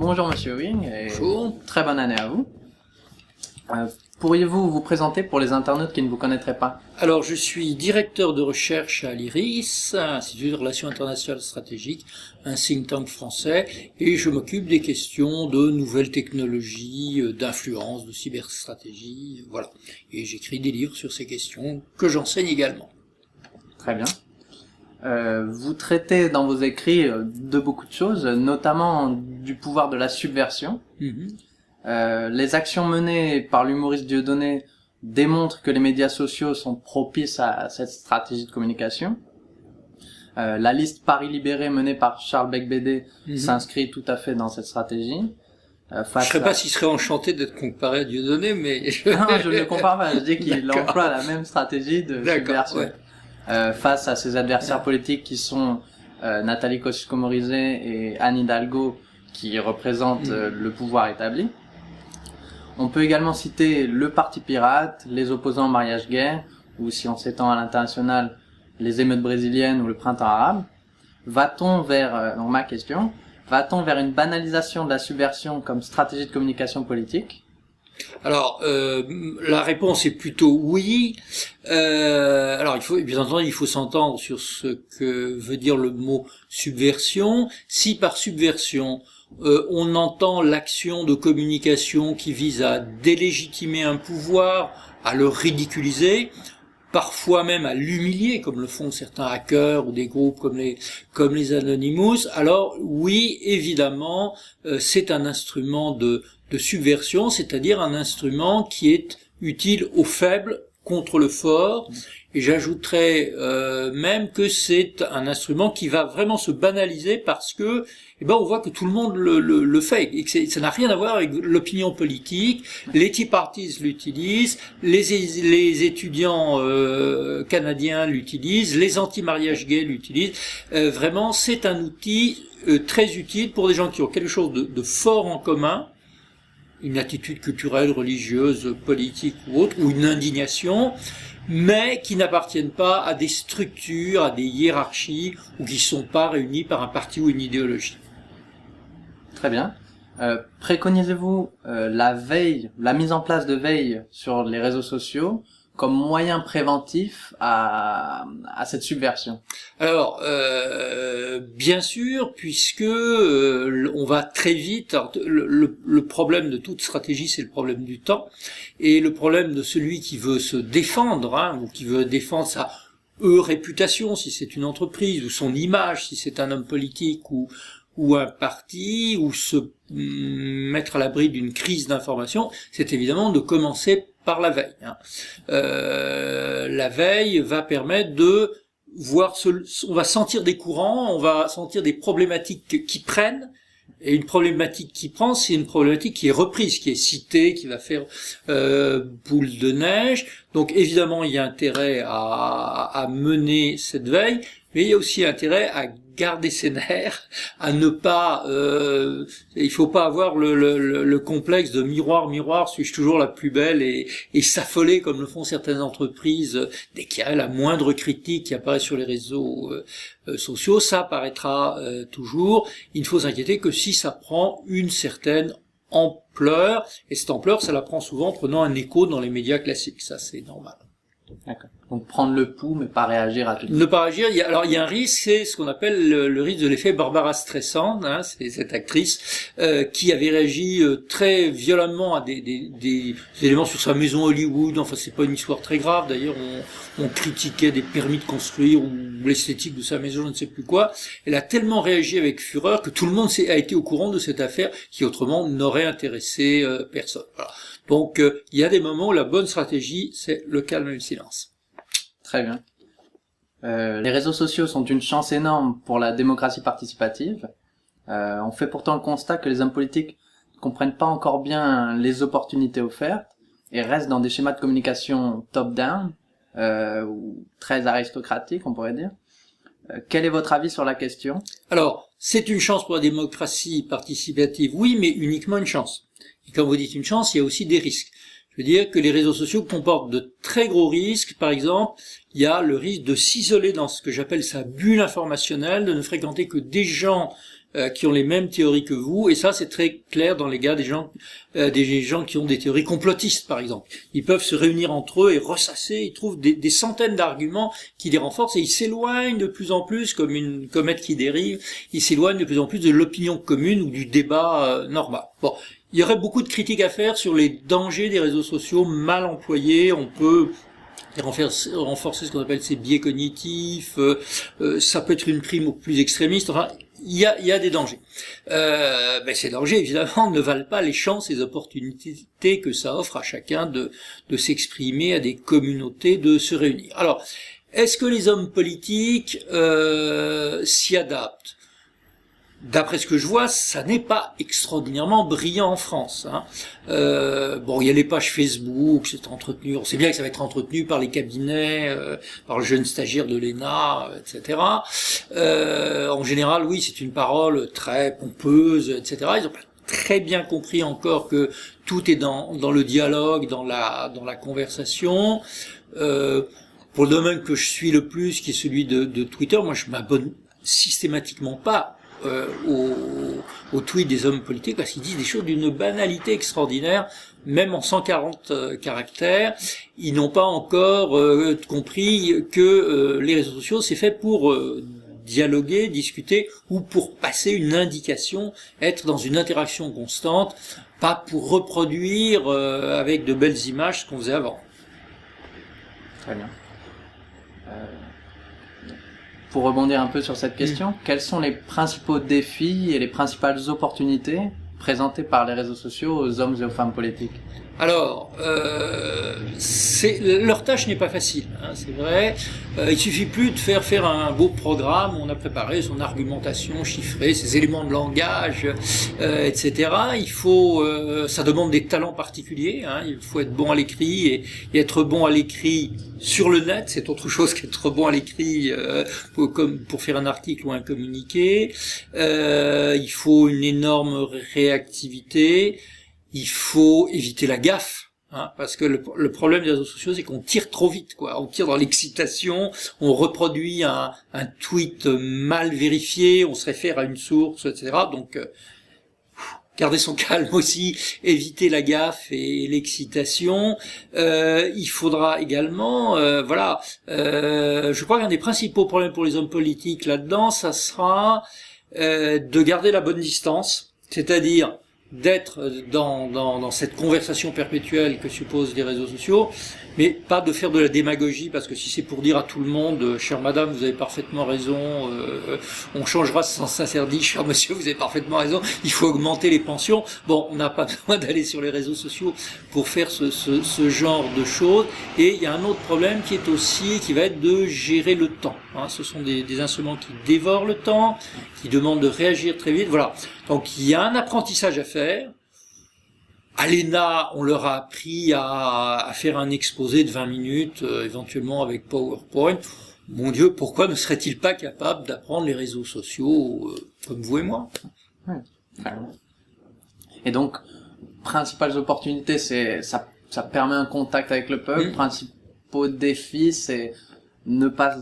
Bonjour Monsieur Wing et Bonjour. très bonne année à vous. Pourriez-vous vous présenter pour les internautes qui ne vous connaîtraient pas? Alors, je suis directeur de recherche à l'IRIS, Institut de Relations Internationales Stratégiques, un think tank français, et je m'occupe des questions de nouvelles technologies, d'influence, de cyberstratégie, voilà. Et j'écris des livres sur ces questions que j'enseigne également. Très bien. Vous traitez dans vos écrits de beaucoup de choses, notamment du pouvoir de la subversion. Les actions menées par l'humoriste Dieudonné démontrent que les médias sociaux sont propices à cette stratégie de communication. La liste Paris Libéré menée par Charles Becbédé s'inscrit tout à fait dans cette stratégie. Je ne sais pas s'il serait enchanté d'être comparé à Dieudonné, mais... Non, je ne le compare pas, je dis qu'il emploie la même stratégie de subversion. Ouais. Face à ses adversaires politiques qui sont Nathalie Kosciusko-Morizet et Anne Hidalgo, qui représentent le pouvoir établi. On peut également citer le Parti pirate, les opposants au mariage gay, ou si on s'étend à l'international, les émeutes brésiliennes ou le printemps arabe. Va-t-on vers, donc ma question, va-t-on vers une banalisation de la subversion comme stratégie de communication politique? Alors, la réponse est plutôt oui. Alors, bien entendu, il faut s'entendre sur ce que veut dire le mot subversion. Si par subversion, on entend l'action de communication qui vise à délégitimer un pouvoir, à le ridiculiser, parfois même à l'humilier, comme le font certains hackers ou des groupes comme les Anonymous, alors oui, évidemment, c'est un instrument de subversion, c'est-à-dire un instrument qui est utile aux faibles contre le fort, et j'ajouterais même que c'est un instrument qui va vraiment se banaliser parce que on voit que tout le monde le fait, et que ça n'a rien à voir avec l'opinion politique. Les Tea Parties l'utilisent, les étudiants canadiens l'utilisent, les anti-mariage gays l'utilisent. Vraiment, c'est un outil très utile pour des gens qui ont quelque chose de fort en commun, une attitude culturelle, religieuse, politique ou autre, ou une indignation, mais qui n'appartiennent pas à des structures, à des hiérarchies, ou qui ne sont pas réunis par un parti ou une idéologie. Très bien. Préconisez-vous la mise en place de veille sur les réseaux sociaux comme moyen préventif à cette subversion? Alors, bien sûr, puisque on va très vite. Alors, le problème de toute stratégie, c'est le problème du temps, et le problème de celui qui veut se défendre, ou qui veut défendre sa réputation, si c'est une entreprise, ou son image, si c'est un homme politique, ou un parti, ou se mettre à l'abri d'une crise d'information, c'est évidemment de commencer par la veille. La veille va permettre de voir, on va sentir des courants, on va sentir des problématiques qui prennent, et une problématique qui prend, c'est une problématique qui est reprise, qui est citée, qui va faire boule de neige. Donc évidemment, il y a intérêt à mener cette veille, mais il y a aussi intérêt à garder ses nerfs, à ne pas, il faut pas avoir le complexe de miroir, suis-je toujours la plus belle, et s'affoler comme le font certaines entreprises dès qu'il y a la moindre critique qui apparaît sur les réseaux sociaux. Ça apparaîtra toujours. Il ne faut s'inquiéter que si ça prend une certaine ampleur, et cette ampleur, ça la prend souvent en prenant un écho dans les médias classiques. Ça, c'est normal. D'accord. Donc prendre le pouls, mais pas réagir à tout. Ne pas réagir. Il y a un risque, c'est ce qu'on appelle le risque de l'effet Barbara Streisand. C'est cette actrice qui avait réagi très violemment à des éléments sur sa maison Hollywood. Enfin, c'est pas une histoire très grave. D'ailleurs, on critiquait des permis de construire ou l'esthétique de sa maison, je ne sais plus quoi. Elle a tellement réagi avec fureur que tout le monde a été au courant de cette affaire qui autrement n'aurait intéressé personne. Voilà. Donc, il y a des moments où la bonne stratégie, c'est le calme et le silence. Très bien. Les réseaux sociaux sont une chance énorme pour la démocratie participative. On fait pourtant le constat que les hommes politiques ne comprennent pas encore bien les opportunités offertes et restent dans des schémas de communication top-down, ou très aristocratiques, on pourrait dire. Quel est votre avis sur la question? Alors, c'est une chance pour la démocratie participative, oui, mais uniquement une chance. Et quand vous dites une chance, il y a aussi des risques. Je veux dire que les réseaux sociaux comportent de très gros risques. Par exemple, il y a le risque de s'isoler dans ce que j'appelle sa bulle informationnelle, de ne fréquenter que des gens qui ont les mêmes théories que vous, et ça c'est très clair dans les des gens qui ont des théories complotistes par exemple. Ils peuvent se réunir entre eux et ressasser, ils trouvent des centaines d'arguments qui les renforcent et ils s'éloignent de plus en plus, comme une comète qui dérive, ils s'éloignent de plus en plus de l'opinion commune ou du débat normal. Bon, il y aurait beaucoup de critiques à faire sur les dangers des réseaux sociaux mal employés. On peut renforcer ce qu'on appelle ces biais cognitifs, ça peut être une prime aux plus extrémistes, enfin, il y a des dangers. Mais ces dangers, évidemment, ne valent pas les chances et les opportunités que ça offre à chacun de s'exprimer, à des communautés de se réunir. Alors, est-ce que les hommes politiques s'y adaptent ? D'après ce que je vois, ça n'est pas extraordinairement brillant en France. Bon, il y a les pages Facebook, c'est entretenu. On sait bien que ça va être entretenu par les cabinets, par le jeune stagiaire de l'ENA, etc. En général, oui, c'est une parole très pompeuse, etc. Ils ont pas très bien compris encore que tout est dans le dialogue, dans la conversation. Pour le domaine que je suis le plus, qui est celui de Twitter, moi je m'abonne systématiquement pas aux tweets des hommes politiques parce qu'ils disent des choses d'une banalité extraordinaire, même en 140 caractères. Ils n'ont pas encore compris que les réseaux sociaux c'est fait pour dialoguer, discuter ou pour passer une indication, être dans une interaction constante, pas pour reproduire avec de belles images ce qu'on faisait avant. Très bien. Pour rebondir un peu sur cette question, quels sont les principaux défis et les principales opportunités présentées par les réseaux sociaux aux hommes et aux femmes politiques ? Alors, leur tâche n'est pas facile, c'est vrai. Il suffit plus de faire un beau programme où on a préparé son argumentation chiffrée, ses éléments de langage, etc. Il faut, ça demande des talents particuliers. Il faut être bon à l'écrit et être bon à l'écrit sur le net, c'est autre chose qu'être bon à l'écrit pour faire un article ou un communiqué. Il faut une énorme réactivité. Il faut éviter la gaffe, parce que le problème des réseaux sociaux, c'est qu'on tire trop vite, quoi. On tire dans l'excitation, on reproduit un tweet mal vérifié, on se réfère à une source, etc. Donc, garder son calme aussi, éviter la gaffe et l'excitation. Il faudra également, je crois qu'un des principaux problèmes pour les hommes politiques là-dedans, ça sera de garder la bonne distance, c'est-à-dire d'être dans cette conversation perpétuelle que supposent les réseaux sociaux, mais pas de faire de la démagogie, parce que si c'est pour dire à tout le monde, chère madame, vous avez parfaitement raison, on changera ce sens interdit, cher monsieur, vous avez parfaitement raison, il faut augmenter les pensions. Bon, on n'a pas besoin d'aller sur les réseaux sociaux pour faire ce genre de choses. Et il y a un autre problème qui va être de gérer le temps. Ce sont des instruments qui dévorent le temps, qui demandent de réagir très vite. Voilà. Donc il y a un apprentissage à faire. À l'ENA, on leur a appris à faire un exposé de 20 minutes, éventuellement avec PowerPoint. Mon Dieu, pourquoi ne serait-il pas capable d'apprendre les réseaux sociaux comme vous et moi ? Oui. Et donc, principales opportunités, c'est ça permet un contact avec le peuple. Principaux défis, c'est ne pas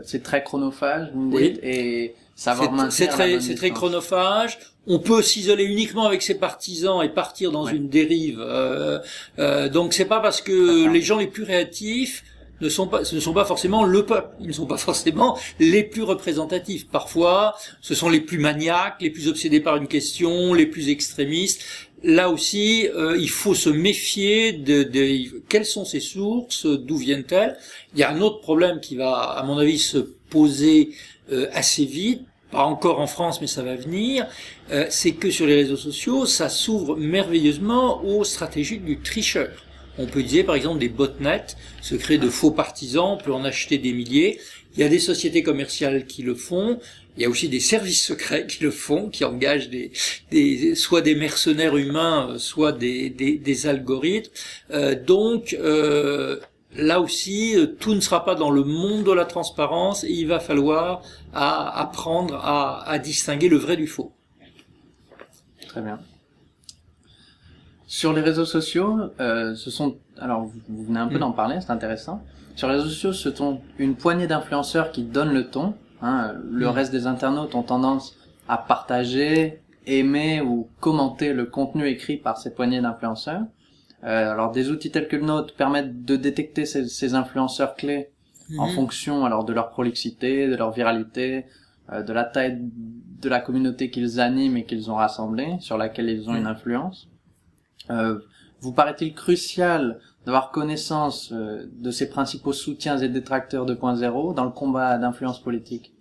c'est très chronophage, vous me dites, et savoir maintenir la bonne distance. C'est très chronophage. On peut s'isoler uniquement avec ses partisans et partir dans une dérive. Donc c'est pas parce que les gens les plus réactifs ce ne sont pas forcément le peuple. Ils ne sont pas forcément les plus représentatifs. Parfois, ce sont les plus maniaques, les plus obsédés par une question, les plus extrémistes. Là aussi, il faut se méfier de quelles sont ces sources, d'où viennent-elles. Il y a un autre problème qui va, à mon avis, se poser assez vite, pas encore en France, mais ça va venir, c'est que sur les réseaux sociaux, ça s'ouvre merveilleusement aux stratégies du tricheur. On peut utiliser par exemple des botnets, se créer de faux partisans, on peut en acheter des milliers. Il y a des sociétés commerciales qui le font. Il y a aussi des services secrets qui le font, qui engagent soit des mercenaires humains, soit des algorithmes. Donc là aussi, tout ne sera pas dans le monde de la transparence et il va falloir apprendre à distinguer le vrai du faux. Très bien. Sur les réseaux sociaux, alors vous venez un peu d'en parler, c'est intéressant. Sur les réseaux sociaux, ce sont une poignée d'influenceurs qui donnent le ton. Le reste des internautes ont tendance à partager, aimer ou commenter le contenu écrit par ces poignées d'influenceurs. Alors des outils tels que le nôtre permettent de détecter ces influenceurs clés en fonction alors de leur prolixité, de leur viralité, de la taille de la communauté qu'ils animent et qu'ils ont rassemblée, sur laquelle ils ont une influence. Vous paraît-il crucial d'avoir connaissance de ces principaux soutiens et détracteurs 2.0 dans le combat d'influence politique?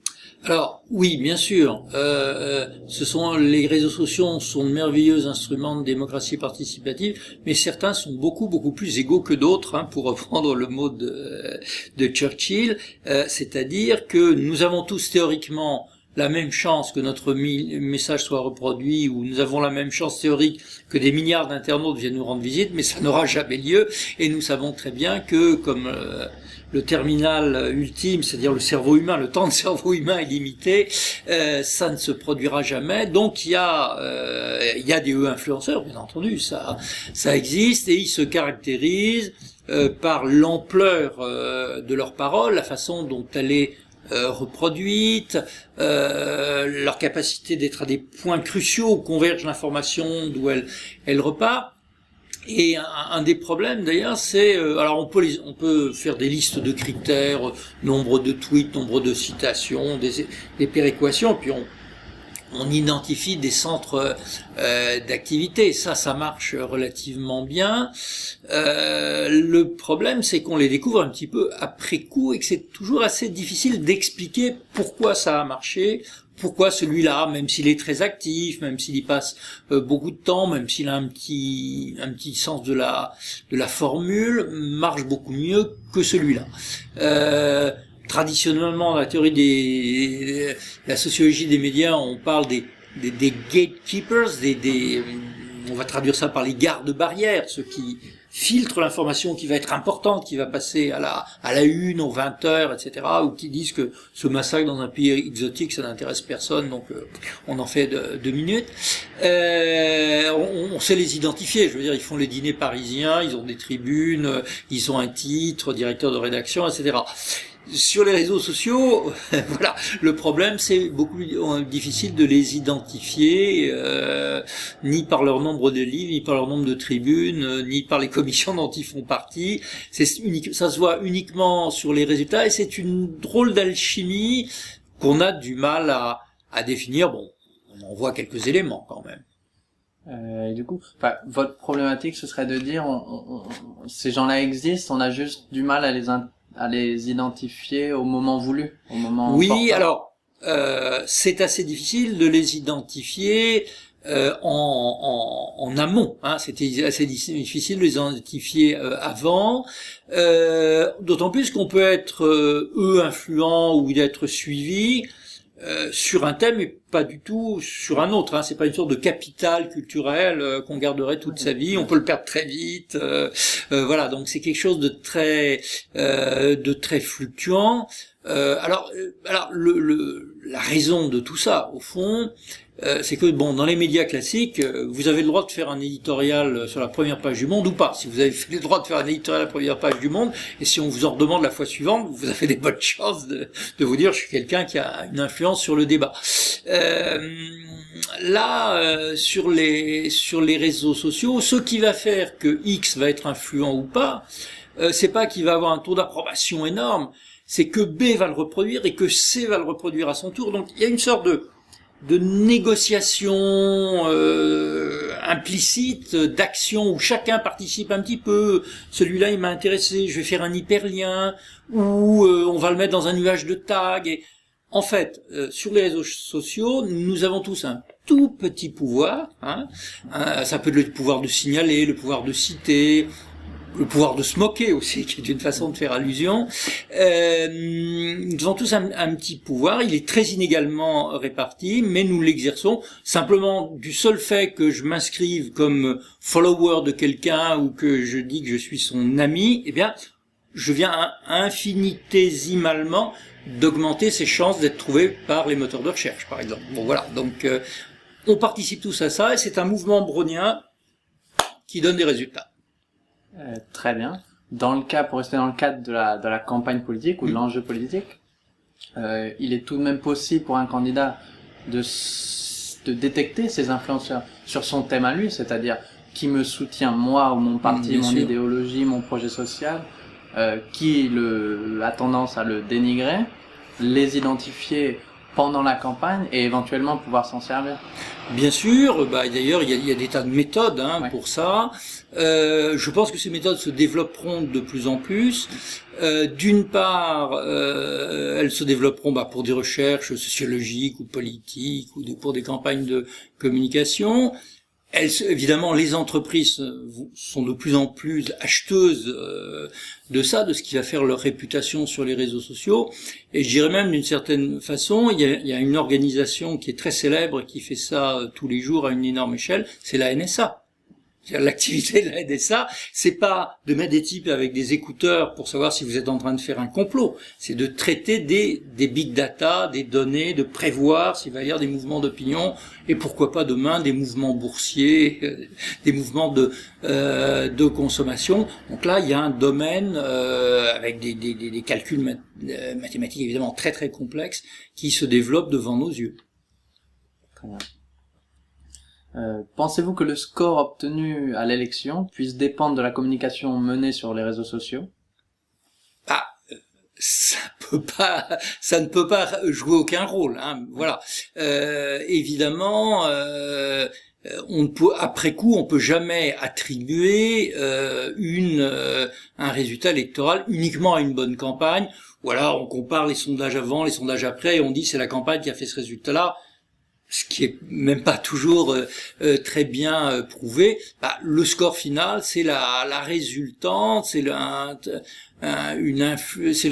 Alors oui, bien sûr. Les réseaux sociaux sont de merveilleux instruments de démocratie participative, mais certains sont beaucoup plus égaux que d'autres, hein, pour reprendre le mot de Churchill. C'est-à-dire que nous avons tous théoriquement la même chance que notre message soit reproduit, ou nous avons la même chance théorique que des milliards d'internautes viennent nous rendre visite, mais ça n'aura jamais lieu. Et nous savons très bien que, comme le terminal ultime, c'est-à-dire le cerveau humain, le temps de cerveau humain est limité, ça ne se produira jamais. Donc il y a des influenceurs, bien entendu, ça existe, et ils se caractérisent par l'ampleur de leur parole, la façon dont elle est reproduite, leur capacité d'être à des points cruciaux où converge l'information, d'où elle repart. Et un des problèmes d'ailleurs, c'est alors on peut faire des listes de critères, nombre de tweets, nombre de citations, des péréquations, puis on identifie des centres d'activité. Ça marche relativement bien. Le problème, c'est qu'on les découvre un petit peu après coup et que c'est toujours assez difficile d'expliquer pourquoi ça a marché, pourquoi celui-là, même s'il est très actif, même s'il y passe beaucoup de temps, même s'il a un petit sens de la formule, marche beaucoup mieux que celui-là. Traditionnellement, dans la théorie la sociologie des médias, on parle des gatekeepers, on va traduire ça par les gardes-barrières, ceux qui filtrent l'information qui va être importante, qui va passer à la une, aux 20 heures, etc., ou qui disent que ce massacre dans un pays exotique, ça n'intéresse personne, donc on en fait 2 minutes. On sait les identifier, je veux dire, ils font les dîners parisiens, ils ont des tribunes, ils ont un titre, directeur de rédaction, etc. Sur les réseaux sociaux, voilà, le problème c'est beaucoup plus difficile de les identifier, ni par leur nombre de livres, ni par leur nombre de tribunes, ni par les commissions dont ils font partie. Ça se voit uniquement sur les résultats et c'est une drôle d'alchimie qu'on a du mal à définir. Bon, on en voit quelques éléments quand même. Et du coup, votre problématique, ce serait de dire, ces gens-là existent, on a juste du mal à les identifier au moment voulu, au moment Oui, important. alors c'est assez difficile de les identifier en amont. Hein. C'était assez difficile de les identifier avant, d'autant plus qu'on peut être influent ou d'être suivi sur un thème et pas du tout sur un autre. Hein. C'est pas une sorte de capital culturel qu'on garderait toute sa vie. On peut le perdre très vite. Voilà, donc c'est quelque chose de très fluctuant. Alors la raison de tout ça, au fond, c'est que bon, dans les médias classiques, vous avez le droit de faire un éditorial sur la première page du Monde ou pas. Si vous avez le droit de faire un éditorial à la première page du Monde, et si on vous en redemande la fois suivante, vous avez des bonnes chances de vous dire je suis quelqu'un qui a une influence sur le débat. Sur les réseaux sociaux, ce qui va faire que X va être influent ou pas, c'est pas qu'il va avoir un taux d'approbation énorme, c'est que B va le reproduire et que C va le reproduire à son tour. Donc il y a une sorte de négociation implicite, d'action où chacun participe un petit peu. Celui-là, il m'a intéressé, je vais faire un hyperlien, ou on va le mettre dans un nuage de tags. Et en fait, sur les réseaux sociaux, nous avons tous un tout petit pouvoir. Hein. Ça peut être le pouvoir de signaler, le pouvoir de citer, le pouvoir de se moquer aussi, qui est une façon de faire allusion. Nous avons tous un petit pouvoir, il est très inégalement réparti, mais nous l'exerçons simplement du seul fait que je m'inscrive comme follower de quelqu'un ou que je dis que je suis son ami, eh bien, je viens infinitésimalement d'augmenter ses chances d'être trouvé par les moteurs de recherche, par exemple. Bon, voilà, donc on participe tous à ça, et c'est un mouvement brownien qui donne des résultats. Très bien. Pour rester dans le cadre de la campagne politique ou de l'enjeu politique, il est tout de même possible pour un candidat de détecter ces influenceurs sur son thème à lui, c'est-à-dire qui me soutient moi ou mon parti, mon idéologie, mon projet social, qui a tendance à le dénigrer, les identifier pendant la campagne et éventuellement pouvoir s'en servir. Bien sûr, d'ailleurs il y a des tas de méthodes pour ça. Je pense que ces méthodes se développeront de plus en plus. D'une part, elles se développeront pour des recherches sociologiques ou politiques ou pour des campagnes de communication. Évidemment, les entreprises sont de plus en plus acheteuses de ça, de ce qui va faire leur réputation sur les réseaux sociaux. Et je dirais même, d'une certaine façon, il y a une organisation qui est très célèbre, qui fait ça tous les jours à une énorme échelle, c'est la NSA. L'activité de la NSA, c'est pas de mettre des types avec des écouteurs pour savoir si vous êtes en train de faire un complot. C'est de traiter des big data, des données, de prévoir s'il va y avoir des mouvements d'opinion et pourquoi pas demain des mouvements boursiers, des mouvements de consommation. Donc là, il y a un domaine avec des calculs mathématiques évidemment très très complexes qui se développent devant nos yeux. Très bien. Pensez-vous que le score obtenu à l'élection puisse dépendre de la communication menée sur les réseaux sociaux? Ça ne peut pas jouer aucun rôle, voilà. Évidemment, après coup, on peut jamais attribuer un résultat électoral uniquement à une bonne campagne. Ou alors on compare les sondages avant, les sondages après, et on dit c'est la campagne qui a fait ce résultat-là. Ce qui est même pas toujours très bien prouvé. Le score final, c'est la résultante, c'est le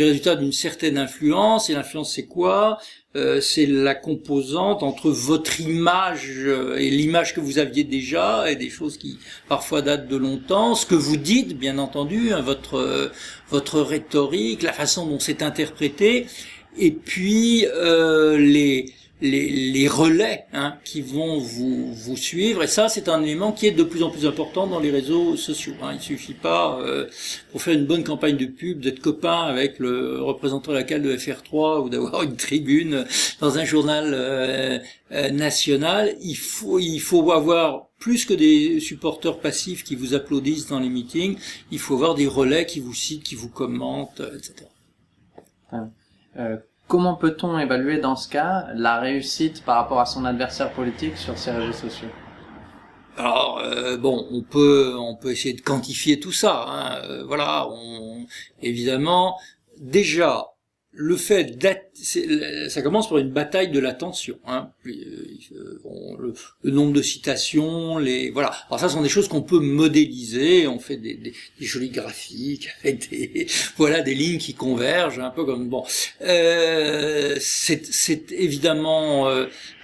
résultat d'une certaine influence. Et l'influence, c'est quoi? C'est la composante entre votre image et l'image que vous aviez déjà, et des choses qui parfois datent de longtemps. Ce que vous dites, bien entendu, votre rhétorique, la façon dont c'est interprété, et puis les relais qui vont vous suivre, et ça c'est un élément qui est de plus en plus important dans les réseaux sociaux. Il suffit pas pour faire une bonne campagne de pub d'être copain avec le représentant local de FR3 ou d'avoir une tribune dans un journal national. Il faut avoir plus que des supporters passifs qui vous applaudissent dans les meetings, il faut avoir des relais qui vous citent, qui vous commentent, etc. Comment peut-on évaluer dans ce cas la réussite par rapport à son adversaire politique sur ces réseaux sociaux? Alors on peut essayer de quantifier tout ça. Voilà, évidemment, déjà le fait ça commence par une bataille de l'attention. Le nombre de citations, voilà. Alors ça, ce sont des choses qu'on peut modéliser. On fait des jolis graphiques avec des lignes qui convergent, un peu comme c'est évidemment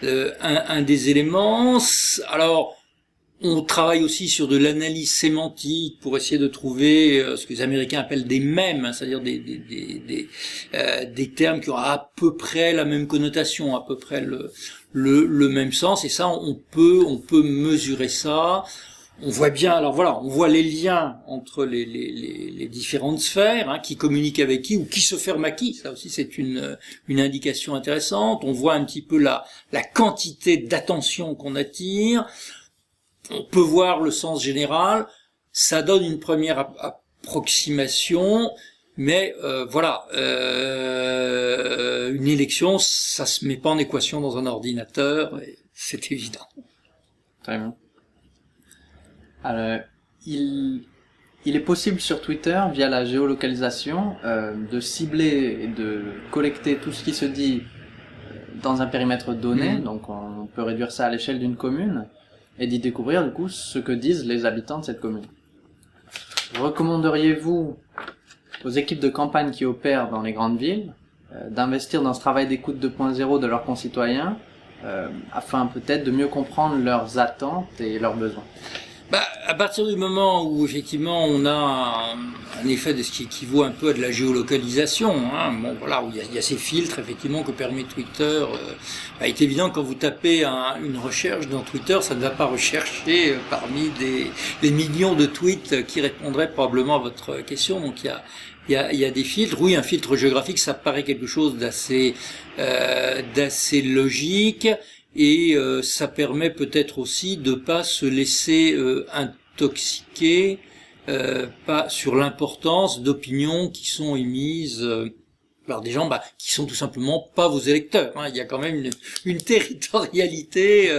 un des éléments. Alors on travaille aussi sur de l'analyse sémantique pour essayer de trouver ce que les Américains appellent des mèmes, c'est-à-dire des termes qui ont à peu près la même connotation, à peu près le même sens. Et ça, on peut mesurer ça. On voit bien, alors voilà, on voit les liens entre les différentes sphères, qui communiquent avec qui ou qui se ferment à qui. Ça aussi, c'est une indication intéressante. On voit un petit peu la quantité d'attention qu'on attire. On peut voir le sens général, ça donne une première approximation, mais une élection, ça se met pas en équation dans un ordinateur, c'est évident. Très bien. Alors, il est possible sur Twitter, via la géolocalisation, de cibler et de collecter tout ce qui se dit dans un périmètre donné, donc on peut réduire ça à l'échelle d'une commune, et d'y découvrir du coup ce que disent les habitants de cette commune. Recommanderiez-vous aux équipes de campagne qui opèrent dans les grandes villes d'investir dans ce travail d'écoute 2.0 de leurs concitoyens afin peut-être de mieux comprendre leurs attentes et leurs besoins? À partir du moment où effectivement on a un effet de ce qui équivaut un peu à de la géolocalisation, où il y a ces filtres effectivement que permet Twitter. Il est évident que quand vous tapez une recherche dans Twitter, ça ne va pas rechercher parmi des millions de tweets qui répondraient probablement à votre question. Donc il y a des filtres. Oui, un filtre géographique, ça paraît quelque chose d'assez logique. et ça permet peut-être aussi de pas se laisser intoxiquer pas sur l'importance d'opinions qui sont émises par des gens qui sont tout simplement pas vos électeurs. Il y a quand même une territorialité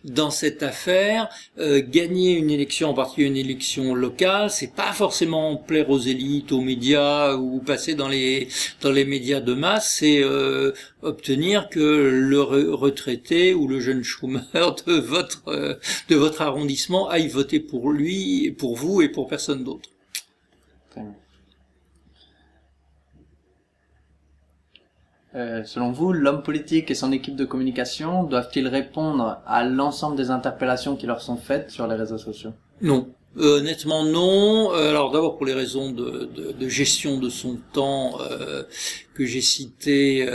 dans cette affaire. Gagner une élection, en particulier une élection locale, c'est pas forcément plaire aux élites, aux médias ou passer dans les médias de masse. C'est obtenir que le retraité ou le jeune chômeur de votre arrondissement aille voter pour lui, pour vous et pour personne d'autre. Très bien. Selon vous, l'homme politique et son équipe de communication doivent-ils répondre à l'ensemble des interpellations qui leur sont faites sur les réseaux sociaux? Non. Honnêtement, non. Alors d'abord pour les raisons de gestion de son temps que j'ai cité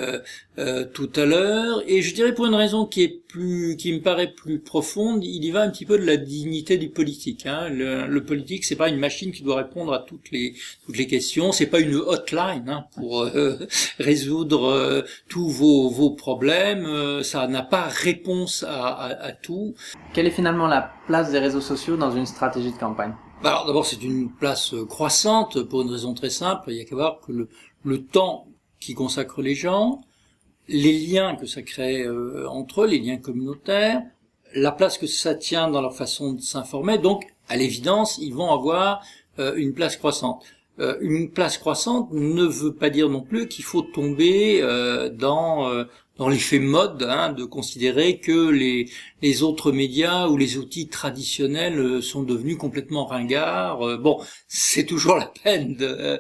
tout à l'heure, et je dirais pour une raison qui me paraît plus profonde, il y va un petit peu de la dignité du politique. Le politique, c'est pas une machine qui doit répondre à toutes les questions, c'est pas une hotline pour résoudre tous vos problèmes. Ça n'a pas réponse à tout. Quelle est finalement la place des réseaux sociaux dans une stratégie de campagne? Alors d'abord, c'est une place croissante pour une raison très simple. Il y a qu'à voir que le temps qui consacrent les gens, les liens que ça crée entre eux, les liens communautaires, la place que ça tient dans leur façon de s'informer. Donc, à l'évidence, ils vont avoir une place croissante. Une place croissante ne veut pas dire non plus qu'il faut tomber dans l'effet mode, de considérer que les autres médias ou les outils traditionnels sont devenus complètement ringards. Bon, c'est toujours la peine de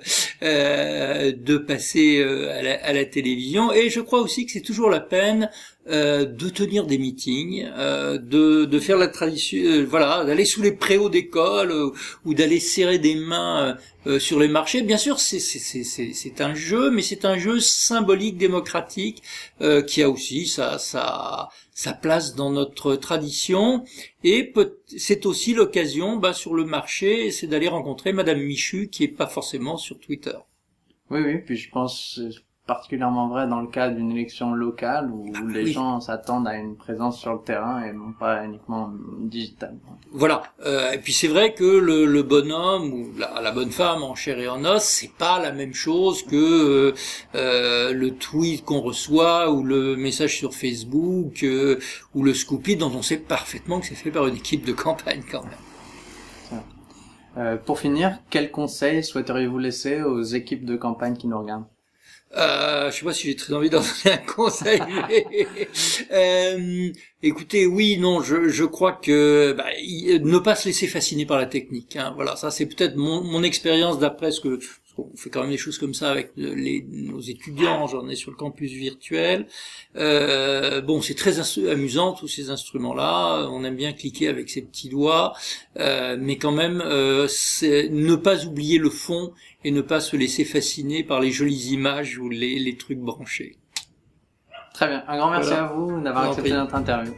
passer à la télévision, et je crois aussi que c'est toujours la peine de tenir des meetings, de faire la tradition, d'aller sous les préaux d'école ou d'aller serrer des mains sur les marchés. Bien sûr, c'est un jeu, mais c'est un jeu symbolique, démocratique, qui a aussi sa place dans notre tradition, et c'est aussi l'occasion, sur le marché, c'est d'aller rencontrer Madame Michu, qui est pas forcément sur Twitter. Oui, puis je pense particulièrement vrai dans le cas d'une élection locale où les gens s'attendent à une présence sur le terrain et non pas uniquement digitale. Voilà. Et puis c'est vrai que le bonhomme ou la bonne femme en chair et en os, c'est pas la même chose que le tweet qu'on reçoit ou le message sur Facebook ou le Scoopy dont on sait parfaitement que c'est fait par une équipe de campagne quand même. Pour finir, quels conseils souhaiteriez-vous laisser aux équipes de campagne qui nous regardent? Je sais pas si j'ai très envie d'en donner un conseil. Écoutez, je crois que ne pas se laisser fasciner par la technique. Voilà, ça c'est peut-être mon expérience d'après ce que on fait quand même des choses comme ça avec nos étudiants. J'en ai sur le campus virtuel. C'est très amusant tous ces instruments-là. On aime bien cliquer avec ses petits doigts, mais quand même, c'est ne pas oublier le fond et ne pas se laisser fasciner par les jolies images ou les trucs branchés. Très bien. Un grand merci à vous d'avoir accepté notre interview.